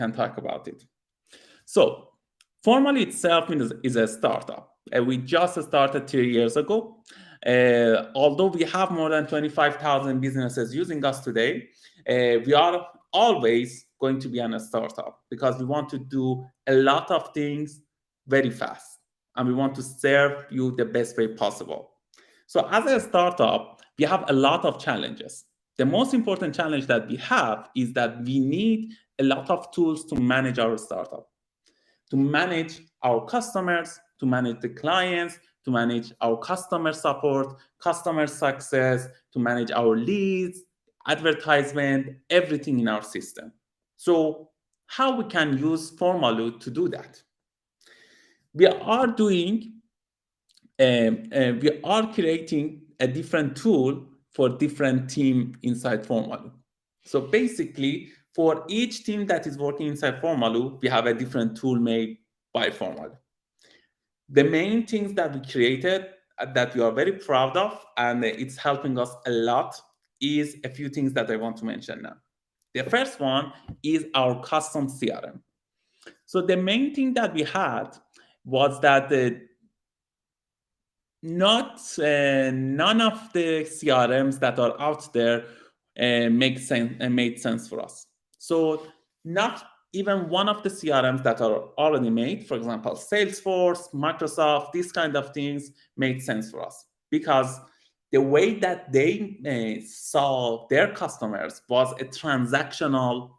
can talk about it. So Formaloo itself is a startup. We just started 3 years ago. Although we have more than 25,000 businesses using us today, we are always going to be a startup because we want to do a lot of things very fast and we want to serve you the best way possible. So as a startup, we have a lot of challenges. The most important challenge that we have is that we need a lot of tools to manage our startup, to manage our customers, to manage the clients, to manage our customer support, customer success, to manage our leads, advertisement, everything in our system. So how we can use Formaloo to do that? We are creating a different tool for different team inside Formaloo. So basically, for each team that is working inside Formaloo, we have a different tool made by Formaloo. The main things that we created that we are very proud of, and it's helping us a lot, is a few things that I want to mention now. The first one is our custom CRM. So the main thing that we had was that none of the CRMs that are out there made sense for us. So not even one of the CRMs that are already made, for example, Salesforce, Microsoft, these kind of things made sense for us because the way that they saw their customers was a transactional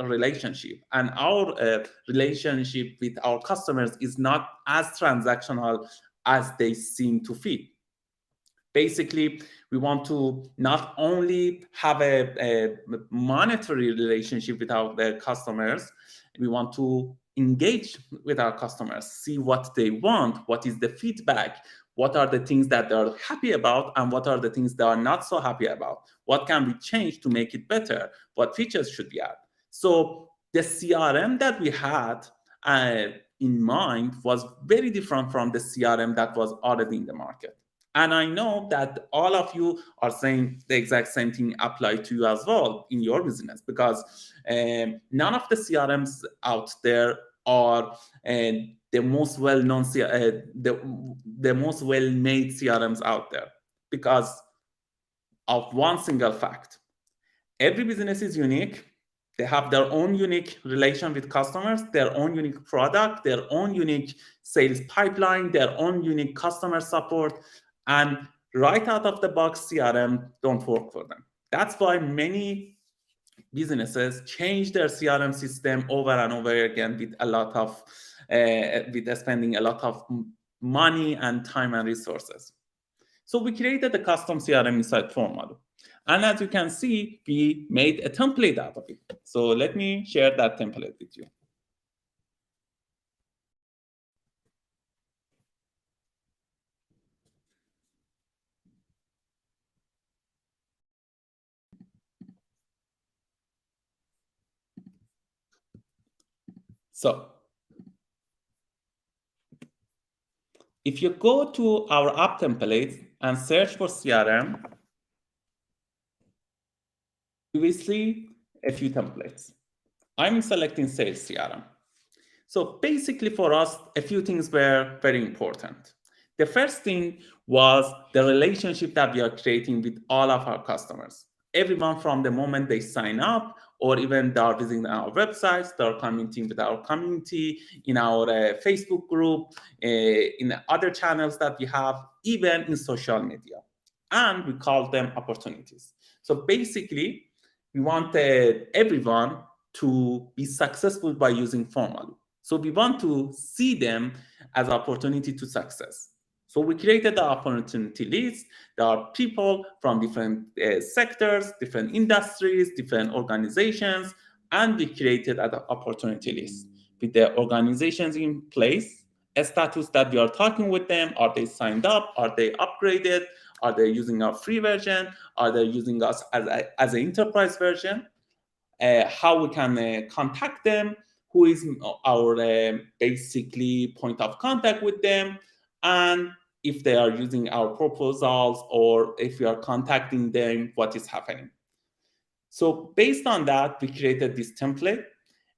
relationship, and our relationship with our customers is not as transactional as they seem to fit. Basically, we want to not only have a monetary relationship with our customers, we want to engage with our customers, see what they want, what is the feedback, what are the things that they are happy about, and what are the things they are not so happy about. What can we change to make it better? What features should we add? So the CRM that we had in mind was very different from the CRM that was already in the market. And I know that all of you are saying the exact same thing applied to you as well in your business, because none of the CRMs out there are the most well-known, the most well-made CRMs out there, because of one single fact. Every business is unique. They have their own unique relation with customers, their own unique product, their own unique sales pipeline, their own unique customer support. And right out of the box, CRM don't work for them. That's why many businesses change their CRM system over and over again with a lot of with spending a lot of money and time and resources. So we created a custom CRM inside Formaloo. And as you can see, we made a template out of it. So let me share that template with you. So if you go to our app templates and search for CRM, you will see a few templates. I'm selecting Sales CRM. So basically for us, a few things were very important. The first thing was the relationship that we are creating with all of our customers. Everyone from the moment they sign up, or even they are visiting our websites, they are commenting with our community, in our Facebook group, in other channels that we have, even in social media. And we call them opportunities. So basically, we wanted everyone to be successful by using Formaloo. So we want to see them as opportunity to success. So we created the opportunity list. There are people from different sectors, different industries, different organizations, and we created an opportunity list with the organizations in place, a status that we are talking with them. Are they signed up? Are they upgraded? Are they using our free version? Are they using us as an enterprise version? How we can contact them, who is our basically point of contact with them, and if they are using our proposals or if we are contacting them, what is happening. So based on that, we created this template.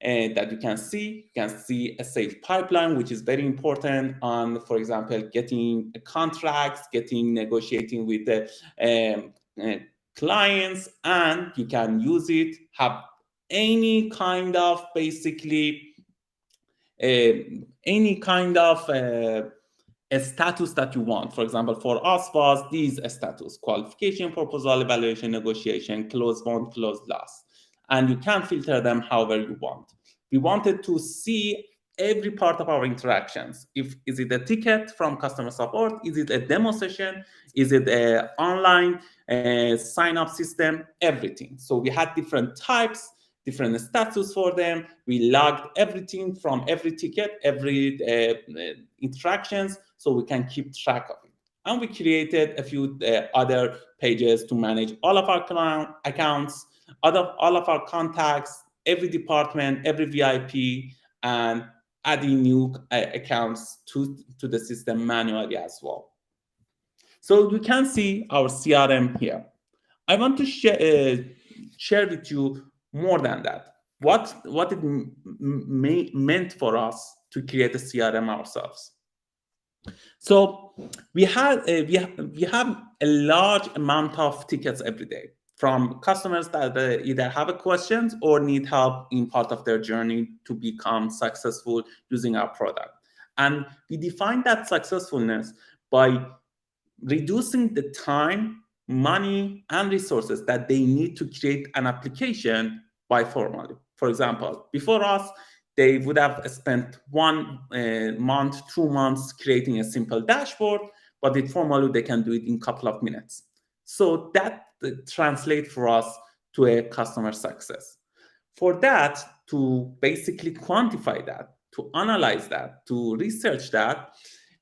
that you can see. You can see a sales pipeline, which is very important on, for example, getting contracts, negotiating with the clients, and you can use it, have any kind of basically any kind of a status that you want. For example, for us was these status: qualification, proposal, evaluation, negotiation, close won, close loss. And you can filter them however you want. We wanted to see every part of our interactions. Is it a ticket from customer support? Is it a demo session? Is it an online sign-up system? Everything. So we had different types, different status for them. We logged everything from every ticket, every interactions, so we can keep track of it. And we created a few other pages to manage all of our client accounts, all of our contacts, every department, every VIP, and adding new accounts to the system manually as well. So you can see our CRM here. I want to share with you more than that. What it meant for us to create a CRM ourselves. So we have a large amount of tickets every day from customers that either have a questions or need help in part of their journey to become successful using our product. And we define that successfulness by reducing the time, money, and resources that they need to create an application by Formaloo. For example, before us, they would have spent 1 month, 2 months creating a simple dashboard, but with Formaloo, they can do it in a couple of minutes. So that translates for us to a customer success. For that, to basically quantify that, to analyze that, to research that,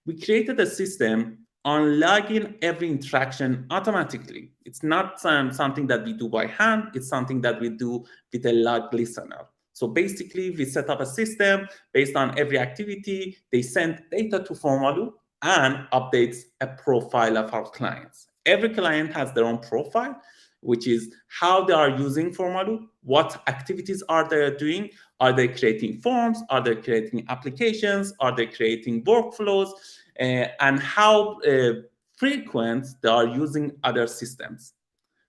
we created a system on logging every interaction automatically. It's not something that we do by hand, it's something that we do with a log listener. So basically, we set up a system based on every activity. They send data to Formaloo and updates a profile of our clients. Every client has their own profile, which is how they are using Formaloo, what activities are they doing, are they creating forms, are they creating applications, are they creating workflows, and how frequent they are using other systems.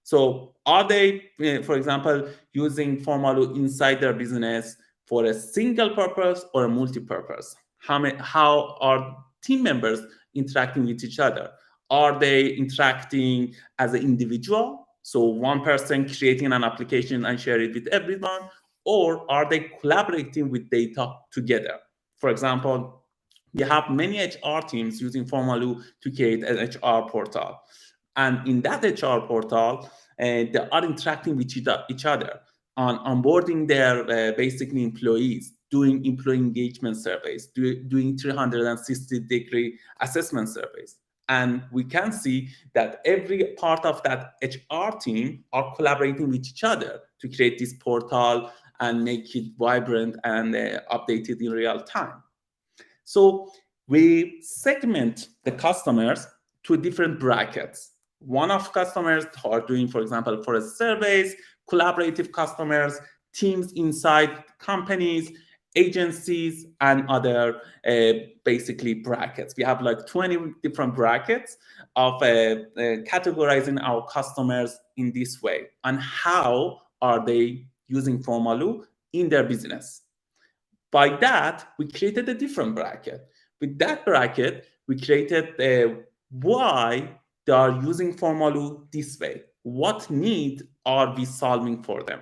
So are they, for example, using Formaloo inside their business for a single purpose or a multi-purpose? How are team members interacting with each other? Are they interacting as an individual? So one person creating an application and share it with everyone, or are they collaborating with data together? For example, we have many HR teams using Formaloo to create an HR portal. And in that HR portal, they are interacting with each other on onboarding their basically employees, doing employee engagement surveys, doing 360-degree assessment surveys. And we can see that every part of that HR team are collaborating with each other to create this portal and make it vibrant and updated in real time. So we segment the customers to different brackets. One of customers are doing, for example, for surveys, collaborative customers, teams inside companies, agencies, and other basically brackets. We have like 20 different brackets of categorizing our customers in this way. And how are they using Formaloo in their business? By that, we created a different bracket. With that bracket, we created why they are using Formaloo this way. What need are we solving for them?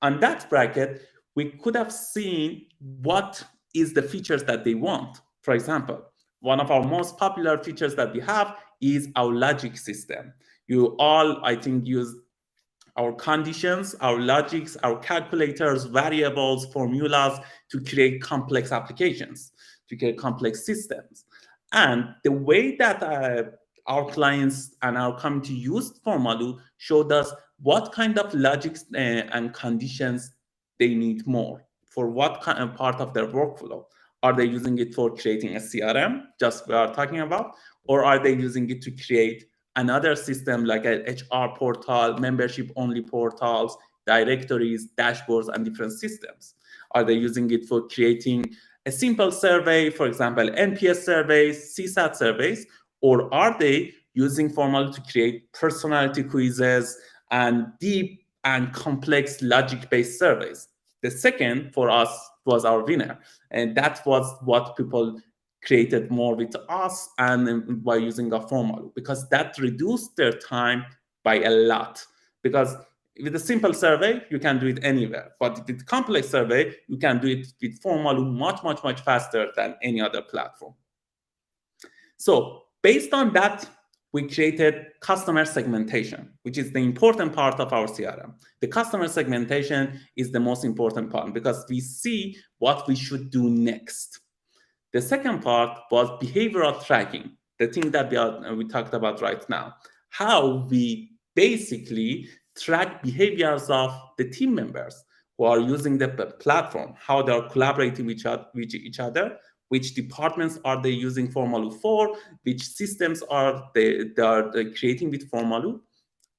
On that bracket, we could have seen what is the features that they want. For example, one of our most popular features that we have is our logic system. You all, I think, use our conditions, our logics, our calculators, variables, formulas to create complex applications, to create complex systems. And the way that our clients and our community used Formaloo showed us what kind of logics and conditions they need more for what kind of part of their workflow. Are they using it for creating a CRM, just we are talking about, or are they using it to create another system like a HR portal, membership-only portals, directories, dashboards, and different systems? Are they using it for creating a simple survey, for example, NPS surveys, CSAT surveys, or are they using Formaloo to create personality quizzes and deep and complex logic-based surveys? The second, for us, was our winner, and that was what people created more with us and by using a Formaloo, because that reduced their time by a lot. Because with a simple survey, you can do it anywhere. But with complex survey, you can do it with Formaloo much faster than any other platform. So based on that, we created customer segmentation, which is the important part of our CRM. The customer segmentation is the most important part because we see what we should do next. The second part was behavioral tracking, the thing that we talked about right now. How we basically track behaviors of the team members who are using the platform, how they are collaborating with each other, which departments are they using Formaloo for, which systems are they are creating with Formaloo.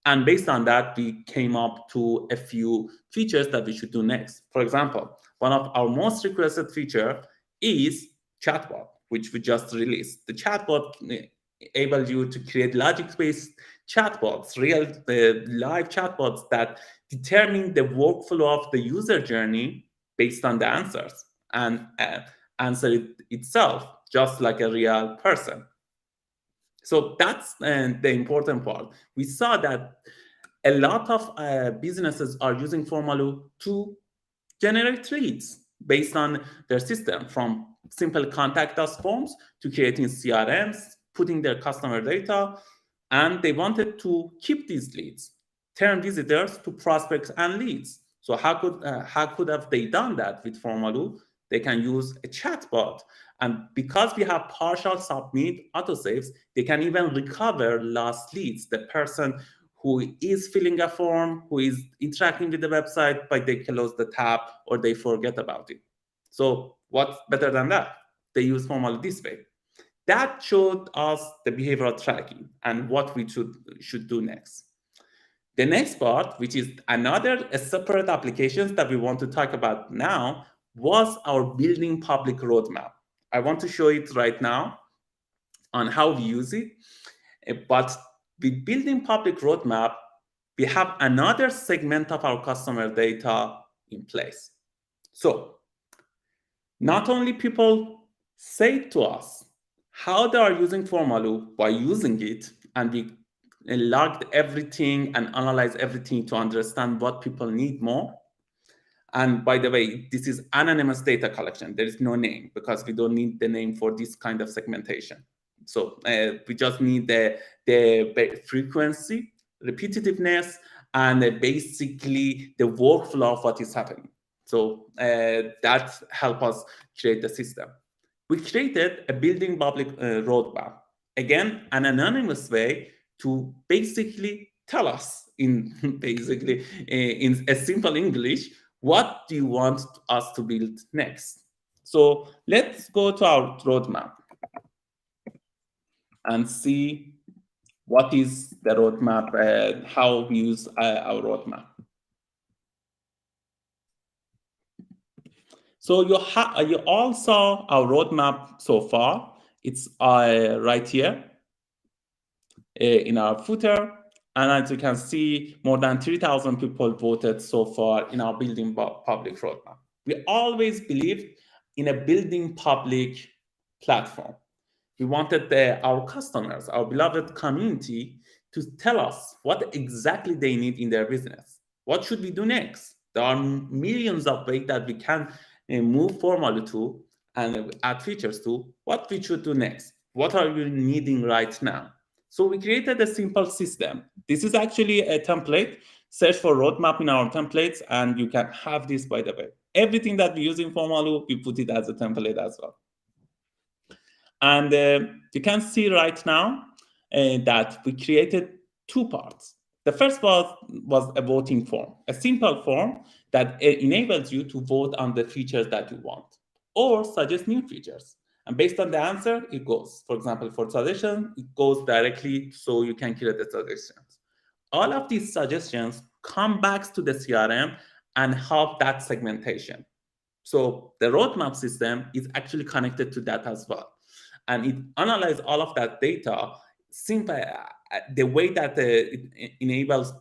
And based on that, we came up to a few features that we should do next. For example, one of our most requested feature is Chatbot, which we just released. The Chatbot enables you to create logic-based chatbots, real live chatbots that determine the workflow of the user journey based on the answers and answer it itself, just like a real person. So that's the important part. We saw that a lot of businesses are using Formaloo to generate leads based on their system, from simple contact us forms to creating CRMs, putting their customer data, and they wanted to keep these leads, turn visitors to prospects and leads. So how could have they done that with Formaloo? They can use a chatbot. And because we have partial submit autosaves, they can even recover lost leads. The person who is filling a form, who is interacting with the website, but they close the tab or they forget about it. So what's better than that? They use Formaloo this way. That showed us the behavioral tracking and what we should do next. The next part, which is another separate applications that we want to talk about now, was our building public roadmap. I want to show it right now on how we use it. But with building public roadmap, we have another segment of our customer data in place. So not only people say to us how they are using Formaloo by using it, and we logged everything and analyzed everything to understand what people need more. And by the way, this is anonymous data collection. There is no name because we don't need the name for this kind of segmentation. So we just need the frequency, repetitiveness, and basically the workflow of what is happening. So that helps us create the system. We created a building public roadmap. Again, an anonymous way to basically tell us in a simple English, what do you want us to build next? So let's go to our roadmap and see what is the roadmap, how we use our roadmap. So you all saw our roadmap so far. It's right here in our footer. And as you can see, more than 3,000 people voted so far in our building public roadmap. We always believed in a building public platform. We wanted our customers, our beloved community, to tell us what exactly they need in their business. What should we do next? There are millions of ways that we can move Formaloo to and add features to. What we should do next? What are you needing right now? So we created a simple system. This is actually a template. Search for roadmap in our templates, and you can have this, by the way. Everything that we use in Formaloo, we put it as a template as well. And you can see right now that we created two parts. The first was a voting form, a simple form that enables you to vote on the features that you want or suggest new features. And based on the answer, it goes. For example, for suggestion, it goes directly so you can create the suggestions. All of these suggestions come back to the CRM and help that segmentation. So the roadmap system is actually connected to that as well. And it analyzes all of that data simply the way that it enables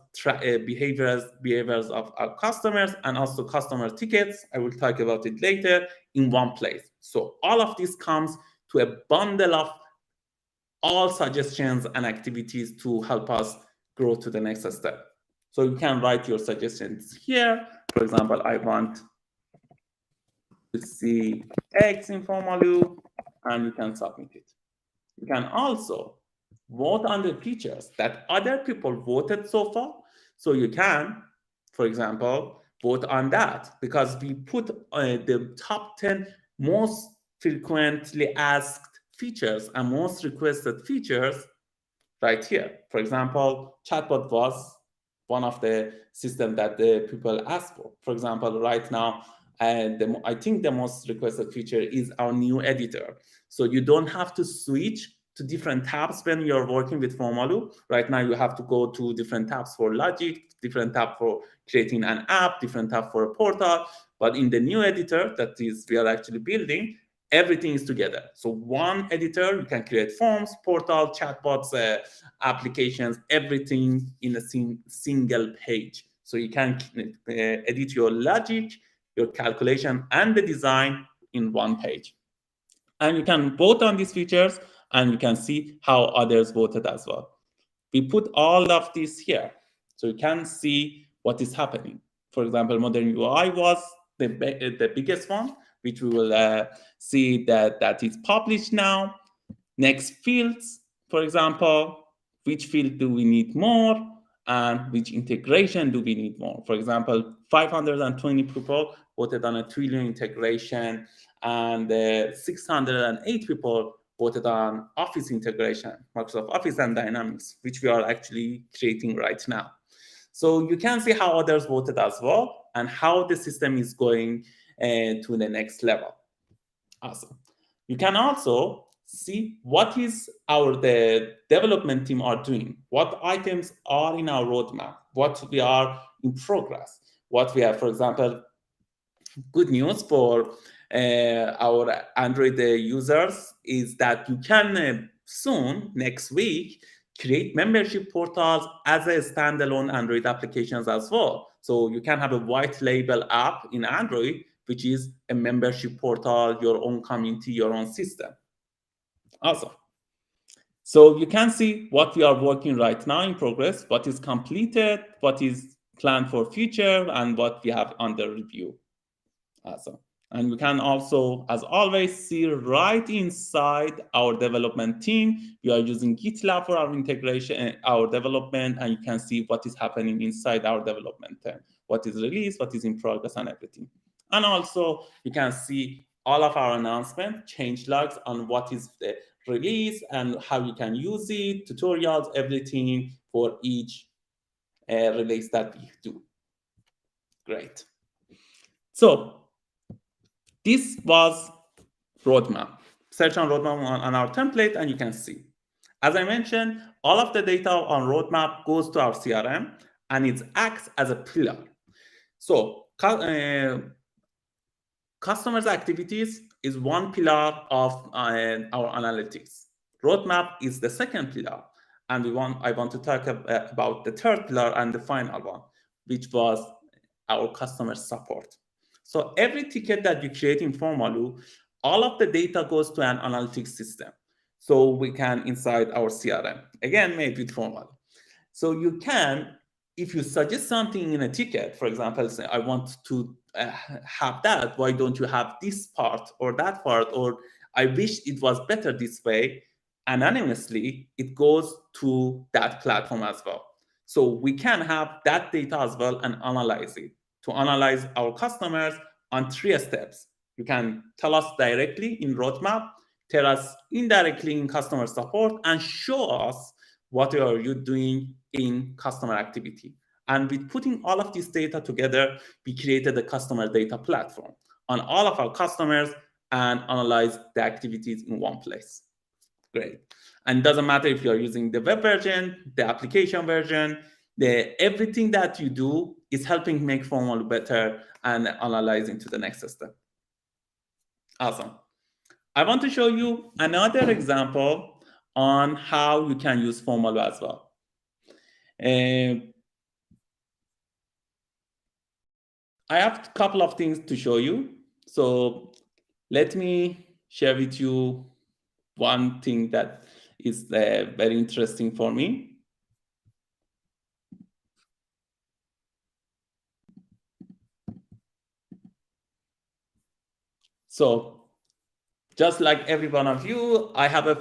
behaviors of our customers and also customer tickets. I will talk about it later in one place. So all of this comes to a bundle of all suggestions and activities to help us grow to the next step. So you can write your suggestions here. For example, I want to see X in Formaloo, and you can submit it. You can also vote on the features that other people voted so far. So you can, for example, vote on that because we put the top 10 most frequently asked features and most requested features right here. For example, chatbot was one of the systems that the people ask for. For example, right now, I think the most requested feature is our new editor. So you don't have to switch to different tabs when you're working with Formaloo. Right now, you have to go to different tabs for logic, different tab for creating an app, different tab for a portal. But in the new editor that is we are actually building, everything is together. So one editor, you can create forms, portal, chatbots, applications, everything in a single page. So you can edit your logic, your calculation, and the design in one page. And you can vote on these features, and you can see how others voted as well. We put all of this here, so you can see what is happening. For example, modern UI was the biggest one, which we will see that is published now. Next fields, for example, which field do we need more and which integration do we need more? For example, 520 people voted on a Twilio integration and 608 people voted on Office integration, Microsoft Office and Dynamics, which we are actually creating right now. So you can see how others voted as well and how the system is going to the next level. Awesome. You can also see what is the development team are doing, what items are in our roadmap, what we are in progress, what we have. For example, good news for our Android users is that you can soon, next week, create membership portals as a standalone Android applications as well. So you can have a white label app in Android, which is a membership portal, your own community, your own system. Awesome. So you can see what we are working right now in progress, what is completed, what is planned for future, and what we have under review. Awesome. And we can also, as always, see right inside our development team. We are using GitLab for our integration, our development, and you can see what is happening inside our development team, what is released, what is in progress, and everything. And also, you can see all of our announcement, change logs on what is the release and how you can use it, tutorials, everything for each release that we do. Great. So this was roadmap. Search on roadmap on our template, and you can see. As I mentioned, all of the data on roadmap goes to our CRM, and it acts as a pillar. So customers' activities is one pillar of our analytics. Roadmap is the second pillar, and I want to talk about the third pillar and the final one, which was our customer support. So every ticket that you create in Formaloo, all of the data goes to an analytics system. So we can inside our CRM, again, made with Formaloo. So you can, if you suggest something in a ticket, for example, say, I want to have that, why don't you have this part or that part, or I wish it was better this way, anonymously, it goes to that platform as well. So we can have that data as well and analyze it. To analyze our customers on 3 steps. You can tell us directly in roadmap, tell us indirectly in customer support, and show us what are you doing in customer activity. And with putting all of this data together, we created a customer data platform on all of our customers and analyze the activities in one place. Great. And it doesn't matter if you're using the web version, the application version, everything that you do is helping make Formaloo better and analyzing to the next step. Awesome. I want to show you another example on how you can use Formaloo as well. I have a couple of things to show you. So let me share with you one thing that is very interesting for me. So just like every one of you, I have a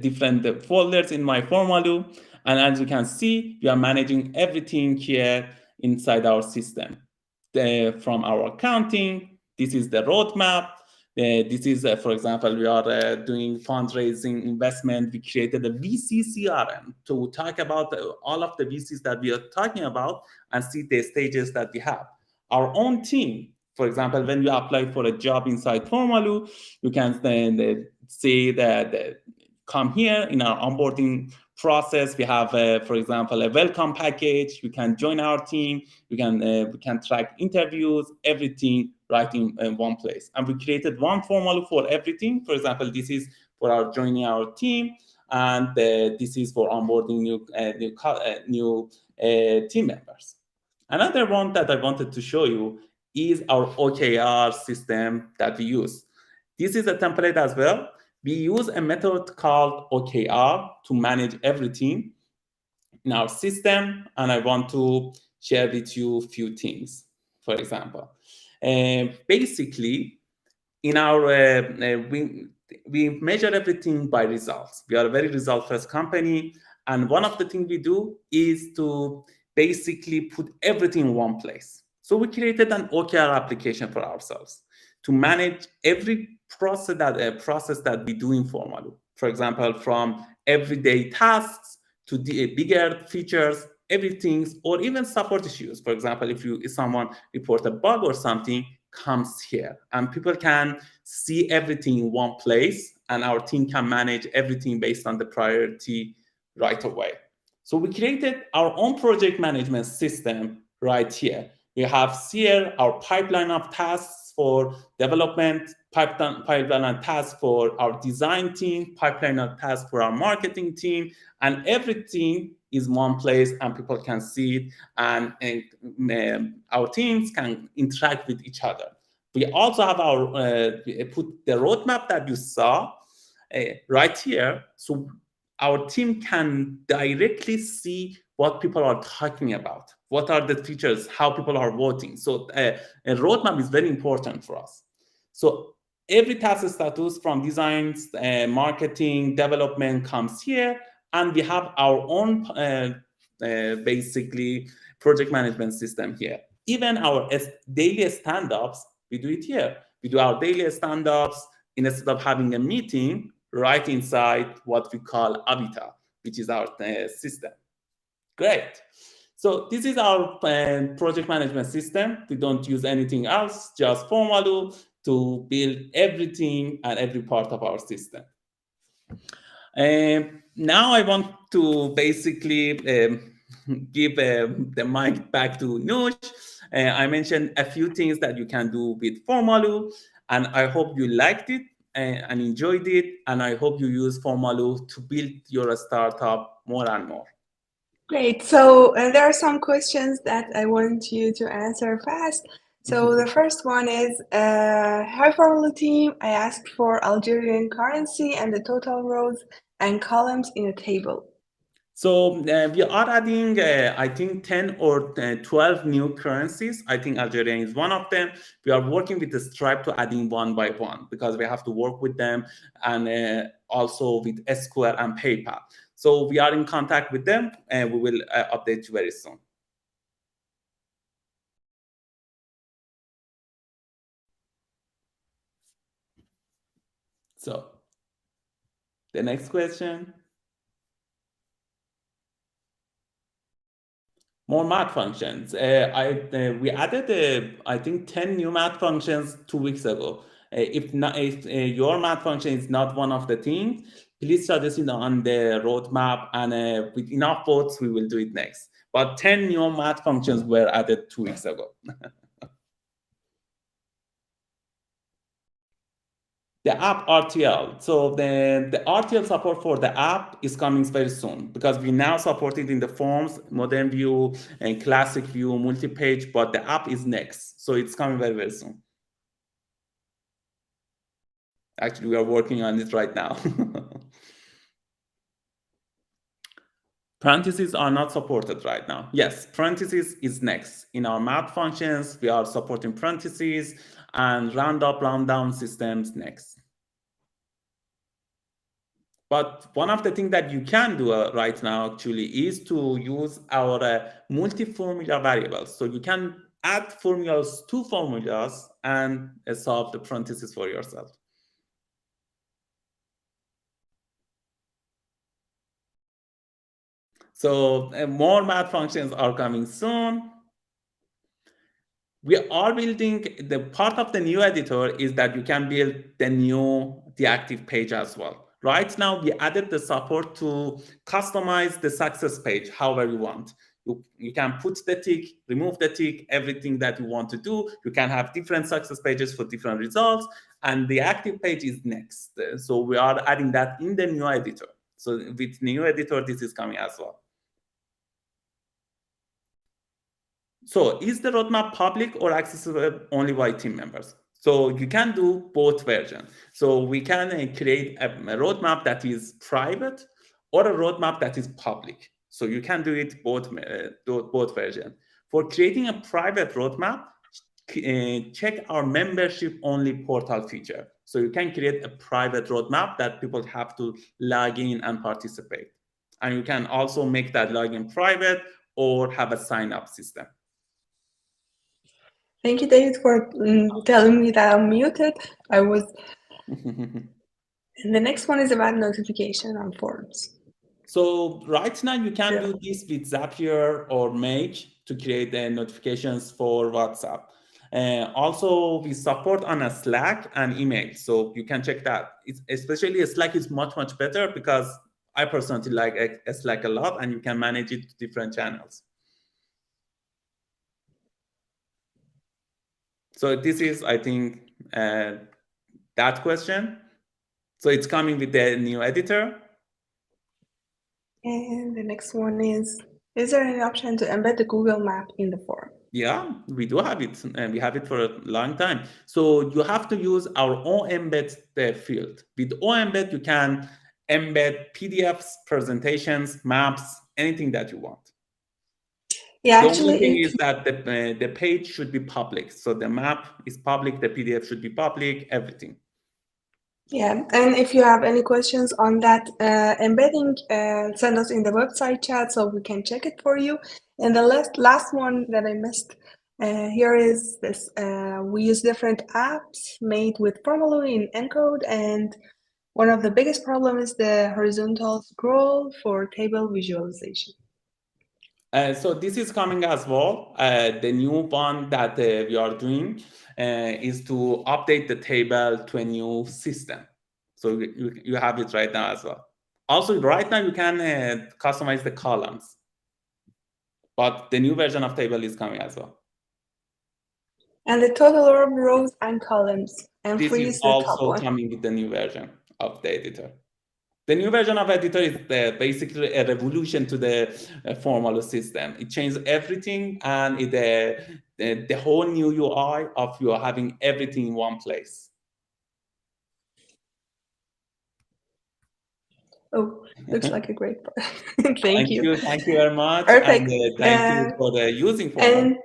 different folders in my Formaloo. And as you can see, we are managing everything here inside our system. From our accounting, this is the roadmap. This is, for example, we are doing fundraising investment. We created a VC CRM to talk about all of the VCs that we are talking about and see the stages that we have. Our own team, for example, when you apply for a job inside Formaloo, you can then see that come here in our onboarding process. We have, for example, a welcome package. You can join our team. We can track interviews, everything right in one place. And we created one Formaloo for everything. For example, this is for our joining our team, and this is for onboarding new team members. Another one that I wanted to show you is our OKR system that we use. This is a template as well. We use a method called OKR to manage everything in our system, and I want to share with you a few things. For example, basically, in our we measure everything by results. We are a very result-first company, and one of the things we do is to basically put everything in one place. So we created an OKR application for ourselves to manage every process that we do in Formaloo. For example, from everyday tasks to the bigger features, everything, or even support issues. For example, if someone report a bug or something, comes here, and people can see everything in one place, and our team can manage everything based on the priority right away. So we created our own project management system right here. We have here our pipeline of tasks for development, pipeline of tasks for our design team, pipeline of tasks for our marketing team, and everything is one place, and people can see it, and our teams can interact with each other. We also have our put the roadmap that you saw right here, so our team can directly see what people are talking about, what are the features, how people are voting. So a roadmap is very important for us. So every task status from designs, marketing, development comes here, and we have our own basically project management system here. Even our daily stand-ups, we do it here. We do our daily stand-ups instead of having a meeting right inside what we call Avita, which is our system. Great. So this is our project management system. We don't use anything else, just Formaloo to build everything and every part of our system. Now I want to basically give the mic back to Nush. I mentioned a few things that you can do with Formaloo, and I hope you liked it and enjoyed it, and I hope you use Formaloo to build your startup more and more. Great. So there are some questions that I want you to answer fast. So the first one is, hi Formaloo team, I asked for Algerian currency and the total rows and columns in a table. So we are adding, I think, 10 or 12 new currencies. I think Algerian is one of them. We are working with the Stripe to adding one by one because we have to work with them, and also with Square and PayPal. So we are in contact with them, and we will update you very soon. So the next question. More math functions. We added, I think, 10 new math functions 2 weeks ago. If your math function is not one of the things, please suggest it on the roadmap, and with enough votes, we will do it next. But 10 new math functions were added 2 weeks ago. The app RTL. So the RTL support for the app is coming very soon, because we now support it in the forms, modern view and classic view, multi-page, but the app is next. So it's coming very, very soon. Actually, we are working on it right now. Parentheses are not supported right now. Yes, parentheses is next. In our math functions, we are supporting parentheses, and round up, round down systems next. But one of the things that you can do right now actually is to use our multi-formula variables. So you can add formulas to formulas and solve the parentheses for yourself. So more math functions are coming soon. We are building, the part of the new editor is that you can build the active page as well. Right now, we added the support to customize the success page however you want. You can put the tick, remove the tick, everything that you want to do. You can have different success pages for different results, and the active page is next. So we are adding that in the new editor. So with new editor, this is coming as well. So is the roadmap public or accessible only by team members? So you can do both versions. So we can create a roadmap that is private or a roadmap that is public. So you can do it both versions. For creating a private roadmap, check our membership only portal feature. So you can create a private roadmap that people have to log in and participate. And you can also make that login private or have a sign up system. Thank you, David, for telling me that I'm muted. I was. And the next one is about notification on forums. So right now you can do this with Zapier or Make to create the notifications for WhatsApp. Also, we support on a Slack and email, so you can check that. Especially Slack is much, much better because I personally like Slack a lot, and you can manage it to different channels. So this is, I think, that question. So it's coming with the new editor. And the next one is there any option to embed the Google map in the form? Yeah, we do have it, and we have it for a long time. So you have to use our embed field. With embed, you can embed PDFs, presentations, maps, anything that you want. Yeah, the actually, only thing is that the page should be public. So the map is public, the PDF should be public, everything. Yeah, and if you have any questions on that embedding, send us in the website chat so we can check it for you. And the last one that I missed here is this. We use different apps made with Formaloo in Encode, and one of the biggest problems is the horizontal scroll for table visualization. So this is coming as well. The new one that we are doing is to update the table to a new system. So you have it right now as well. Also, right now you can customize the columns, but the new version of table is coming as well. And the total of rows and columns, and this freeze is the top also one. coming with the new version of the editor. The new version of editor is basically a revolution to the Formaloo system. It changed everything, and the whole new UI of you having everything in one place. Oh, looks like a great part. Thank you. Thank you very much. Perfect. And thank you for using Formaloo. And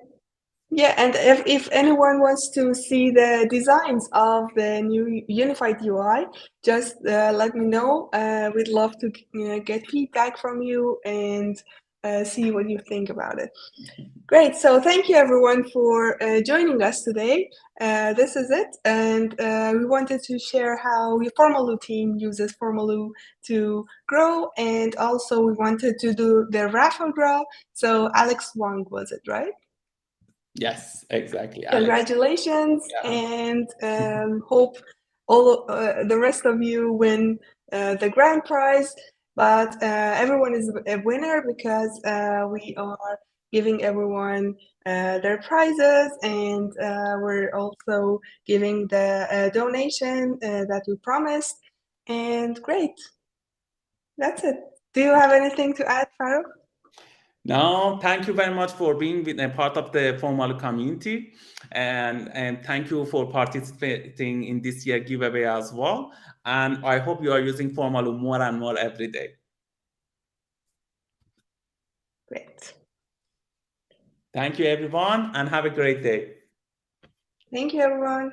yeah, and if anyone wants to see the designs of the new unified UI, just let me know. We'd love to get feedback from you and see what you think about it. Great. So thank you everyone for joining us today. This is it. And we wanted to share how the Formaloo team uses Formaloo to grow. And also we wanted to do the raffle draw. So Alex Wang was it, right? Yes, exactly. Congratulations, Alex. And hope all the rest of you win the grand prize, but everyone is a winner because we are giving everyone their prizes, and we're also giving the donation that we promised. And great, that's it. Do you have anything to add, Farouk? No, thank you very much for being a part of the Formaloo community, and thank you for participating in this year giveaway as well. And I hope you are using Formaloo more and more every day. Great. Thank you, everyone, and have a great day. Thank you, everyone.